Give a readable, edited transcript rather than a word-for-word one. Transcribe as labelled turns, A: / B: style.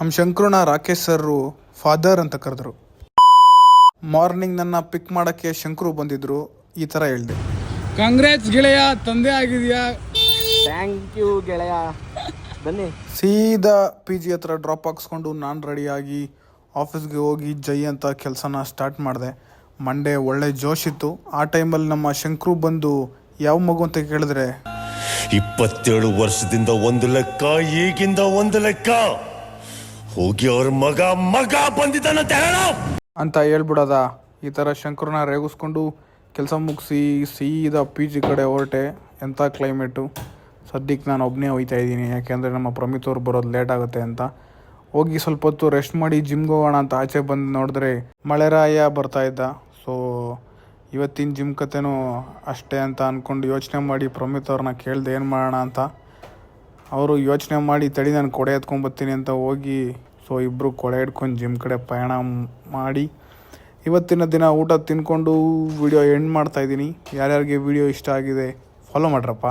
A: ನಮ್ಮ ಶಂಕರನ Rakesh sir father ಅಂತ ಕರೆದ್ರು. ಮಾರ್ನಿಂಗ್ ನನ್ನ ಪಿಕ್ ಮಾಡೋಕ್ಕೆ ಶಂಕರು ಬಂದಿದ್ರು. ಈ ಥರ ಹೇಳಿದೆ,
B: ಕಾಂಗ್ರೆಸ್ ಗೆಳೆಯ, ತಂದೆ ಆಗಿದೆಯಾ?
C: ಥ್ಯಾಂಕ್ ಯು ಗೆಳೆಯ, ಬನ್ನಿ.
A: ಸೀದಾ ಪಿ ಜಿ ಹತ್ರ ಡ್ರಾಪ್ ಹಾಕ್ಸ್ಕೊಂಡು ನಾನು ರೆಡಿಯಾಗಿ ಆಫೀಸ್ಗೆ ಹೋಗಿ ಜೈ ಅಂತ ಕೆಲಸನ ಸ್ಟಾರ್ಟ್ ಮಾಡಿದೆ. ಮಂಡೇ ಒಳ್ಳೆ ಜೋಶ್ ಇತ್ತು. ಆ ಟೈಮಲ್ಲಿ ನಮ್ಮ ಶಂಕರು ಬಂದು ಯಾವ ಮಗು ಅಂತ ಕೇಳಿದ್ರೆ,
D: 27 ವರ್ಷದಿಂದ ಒಂದು ಲೆಕ್ಕ, ಈಗಿಂದ ಒಂದು ಲೆಕ್ಕ, ಹೋಗಿ ಅವ್ರ ಮಗ ಬಂದಿದ್ದಾನಂತ ಹೇಳ
A: ಅಂತ ಹೇಳ್ಬಿಡೋದ. ಈ ಥರ ಶಂಕರನ ರೇಗಿಸ್ಕೊಂಡು ಕೆಲಸ ಮುಗಿಸಿ ಸೀದಾ ಪಿ ಜಿ ಕಡೆ ಹೊರಟೆ. ಎಂಥ ಕ್ಲೈಮೇಟು. ಸದ್ಯಕ್ಕೆ ನಾನು ಒಬ್ಬನೇ ಹೋಗ್ತಾ ಇದ್ದೀನಿ, ಯಾಕೆಂದರೆ ನಮ್ಮ ಪ್ರಮಿತ್ ಅವ್ರು ಬರೋದು ಲೇಟ್ ಆಗುತ್ತೆ ಅಂತ. ಹೋಗಿ ಸ್ವಲ್ಪ ಹೊತ್ತು ರೆಸ್ಟ್ ಮಾಡಿ ಜಿಮ್ಗೆ ಹೋಗೋಣ ಅಂತ ಆಚೆ ಬಂದು ನೋಡಿದ್ರೆ ಮಳೆರಾಯ ಬರ್ತಾಯಿದ್ದ. ಸೊ ಇವತ್ತಿನ ಜಿಮ್ ಕತೆನೂ ಅಷ್ಟೇ ಅಂತ ಅಂದ್ಕೊಂಡು ಯೋಚನೆ ಮಾಡಿ ಪ್ರಮಿತ್ ಅವ್ರನ್ನ ಕೇಳಿದೆ ಏನು ಮಾಡೋಣ ಅಂತ. ಅವರು ಯೋಚನೆ ಮಾಡಿ ತಡಿ ನಾನು ಕೊಡೆ ಎತ್ಕೊಂಬರ್ತೀನಿ ಅಂತ ಹೋಗಿ ಸೊ ಇಬ್ಬರು ಕೊಡೆ ಹಿಡ್ಕೊಂಡು ಜಿಮ್ ಕಡೆ ಪಯಣ ಮಾಡಿ ಇವತ್ತಿನ ದಿನ ಊಟ ತಿನ್ಕೊಂಡು ವಿಡಿಯೋ ಎಂಡ್ ಮಾಡ್ತಾಯಿದ್ದೀನಿ. ಯಾರ್ಯಾರಿಗೆ ವಿಡಿಯೋ ಇಷ್ಟ ಆಗಿದೆ ಫಾಲೋ ಮಾಡ್ರಪ್ಪ.